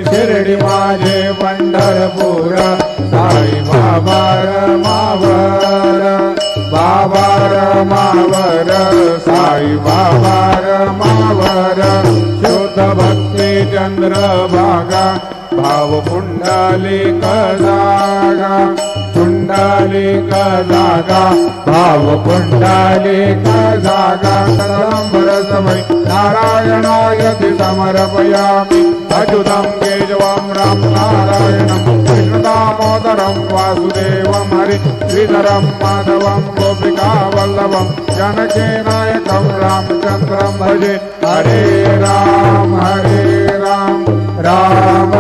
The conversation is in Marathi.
शिर्डी माझे पंढरपूर साई बाबा रमावर बाबा रमावर साई बाबा रमावर शुद्ध भक्ती चंद्रभागा भाव पुंडलिक जागा पुंडलिक जागा भाव पुंडलिक जागा कदंबर समय नारायणायति समर्पयामि अच्युतं केशवं राम नारायणं कृष्णदामोदरं वासुदेवं हरि श्रीधरं माधवं गोपिकावल्लभं जानकी नायकं रामचन्द्रं भजे हरे राम राम